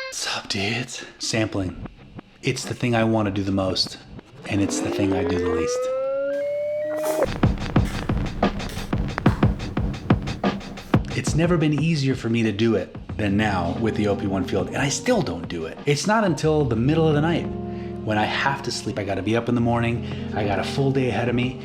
What's up, dudes? Sampling. It's the thing I want to do the most, and it's the thing I do the least. It's never been easier for me to do it than now with the OP-1 Field, and I still don't do it. It's not until the middle of the night when I have to sleep. I gotta be up in the morning, I got a full day ahead of me.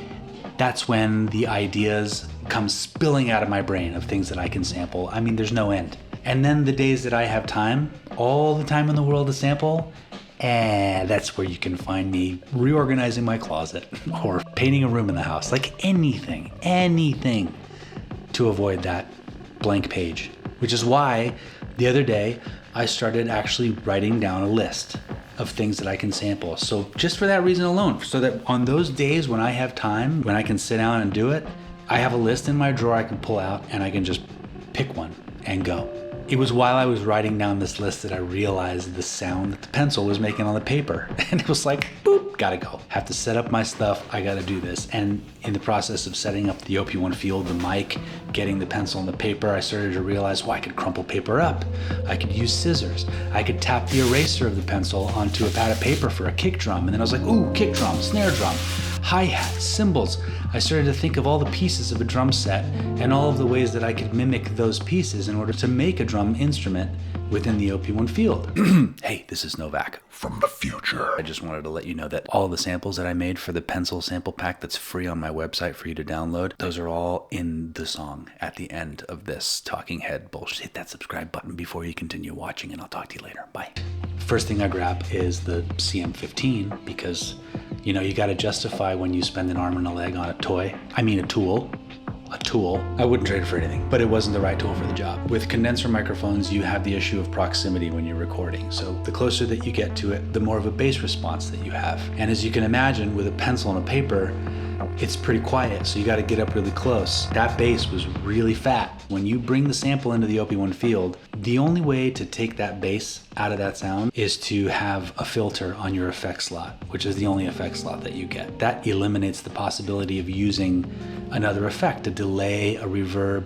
That's when the ideas come spilling out of my brain of things that I can sample. I mean, there's no end. And then the days that I have time, all the time in the world to sample, that's where you can find me reorganizing my closet or painting a room in the house, like anything to avoid that blank page. Which is why the other day I started actually writing down a list of things that I can sample. So just for that reason alone, so that on those days when I have time, when I can sit down and do it, I have a list in my drawer I can pull out and I can just pick one and go. It was while I was writing down this list that I realized the sound that the pencil was making on the paper. And it was like, boop, gotta go. Have to set up my stuff, I gotta do this. And in the process of setting up the OP-1 Field, the mic, getting the pencil on the paper, I started to realize, well, I could crumple paper up. I could use scissors. I could tap the eraser of the pencil onto a pad of paper for a kick drum. And then I was like, ooh, kick drum, snare drum, hi-hat, cymbals. I started to think of all the pieces of a drum set and all of the ways that I could mimic those pieces in order to make a drum instrument within the OP-1 Field. Hey, this is Novak from the future. I just wanted to let you know that all the samples that I made for the pencil sample pack that's free on my website for you to download, those are all in the song at the end of this talking head bullshit. Hit that subscribe button before you continue watching, and I'll talk to you later. Bye. First thing I grab is the CM15 because, you know, you got to justify when you spend an arm and a leg on a toy. I mean a tool. I wouldn't trade it for anything, but it wasn't the right tool for the job. With condenser microphones, you have the issue of proximity when you're recording. So the closer that you get to it, the more of a bass response that you have. And as you can imagine, with a pencil and a paper, it's pretty quiet, so you got to get up really close. That bass was really fat. When you bring the sample into the OP-1 Field, the only way to take that bass out of that sound is to have a filter on your effect slot, which is the only effect slot that you get. That eliminates the possibility of using another effect, a delay, a reverb,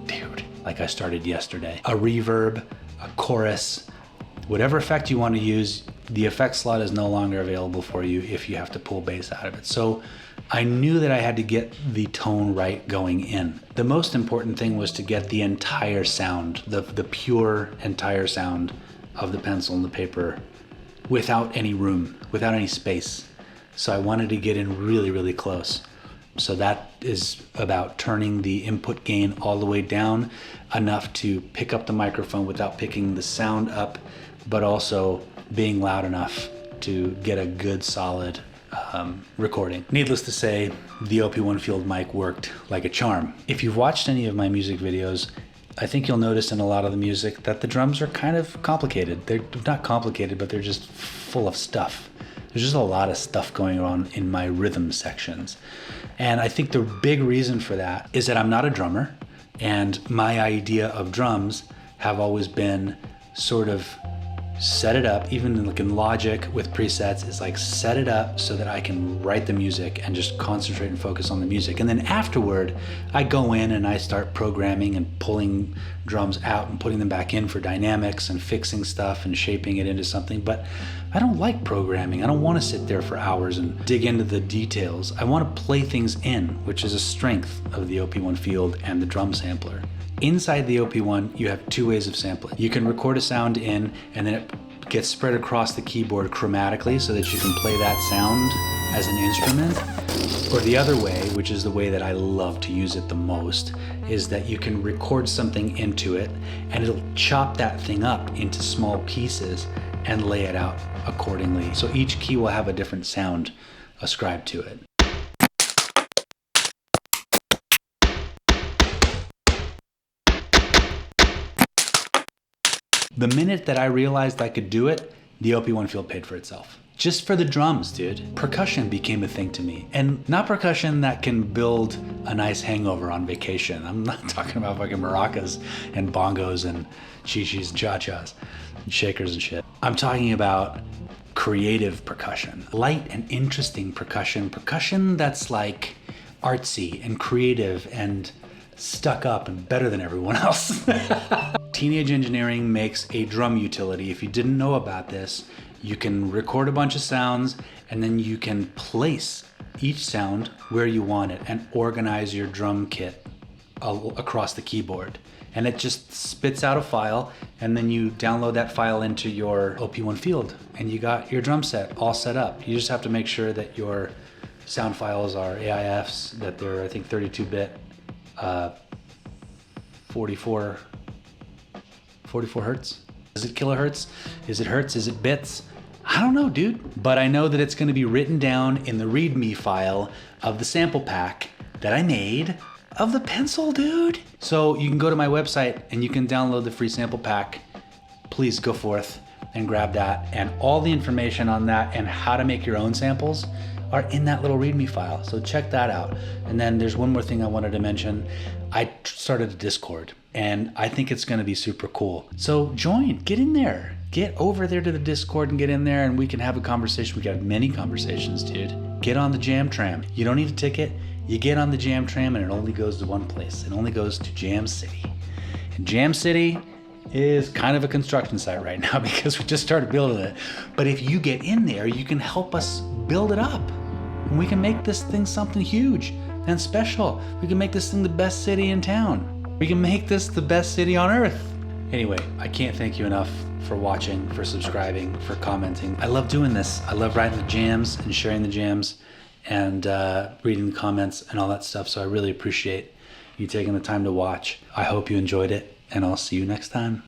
dude, like I started yesterday, a reverb, a chorus, whatever effect you want to use, the effect slot is no longer available for you if you have to pull bass out of it. So I knew that I had to get the tone right going in. The most important thing was to get the entire sound, the pure entire sound of the pencil and the paper without any room, without any space. So I wanted to get in really, really close. So that is about turning the input gain all the way down enough to pick up the microphone without picking the sound up, but also being loud enough to get a good solid recording. Needless to say, the OP-1 Field mic worked like a charm. If you've watched any of my music videos, I think you'll notice in a lot of the music that the drums are kind of complicated. They're not complicated, but they're just full of stuff. There's just a lot of stuff going on in my rhythm sections. And I think the big reason for that is that I'm not a drummer, and my idea of drums have always been sort of set it up, even like in Logic with presets, is like set it up so that I can write the music and just concentrate and focus on the music. And then afterward, I go in and I start programming and pulling drums out and putting them back in for dynamics and fixing stuff and shaping it into something. But I don't like programming. I don't want to sit there for hours and dig into the details. I want to play things in, which is a strength of the OP-1 Field and the drum sampler. Inside the OP-1, you have two ways of sampling. You can record a sound in, and then it gets spread across the keyboard chromatically so that you can play that sound as an instrument. Or the other way, which is the way that I love to use it the most, is that you can record something into it, and it'll chop that thing up into small pieces and lay it out accordingly. So each key will have a different sound ascribed to it. The minute that I realized I could do it, the OP-1 Field paid for itself. Just for the drums, dude. Percussion became a thing to me. And not percussion that can build a nice hangover on vacation. I'm not talking about fucking maracas and bongos and chi-chis and cha-chas and shakers and shit. I'm talking about creative percussion, light and interesting percussion that's like artsy and creative and stuck up and better than everyone else. Teenage Engineering makes a drum utility. If you didn't know about this, you can record a bunch of sounds and then you can place each sound where you want it and organize your drum kit across the keyboard. And it just spits out a file, and then you download that file into your OP-1 field, and you got your drum set all set up. You just have to make sure that your sound files are AIFs, that they're, I think, 32-bit, 44 hertz. Is it kilohertz? Is it hertz? Is it bits? I don't know, dude. But I know that it's going to be written down in the README file of the sample pack that I made of the pencil, dude. So you can go to my website and you can download the free sample pack. Please go forth and grab that. And all the information on that and how to make your own samples are in that little README file. So check that out. And then there's one more thing I wanted to mention. I started a Discord and I think it's gonna be super cool. So join, get in there. Get over there to the Discord and get in there and we can have a conversation. We can have many conversations, dude. Get on the Jam Tram. You don't need a ticket. You get on the Jam Tram and it only goes to one place. It only goes to Jam City. And Jam City is kind of a construction site right now because we just started building it. But if you get in there, you can help us build it up. And we can make this thing something huge and special. We can make this thing the best city in town. We can make this the best city on earth. Anyway, I can't thank you enough for watching, for subscribing, for commenting. I love doing this. I love writing the jams and sharing the jams and reading the comments and all that stuff. So I really appreciate you taking the time to watch. I hope you enjoyed it and I'll see you next time.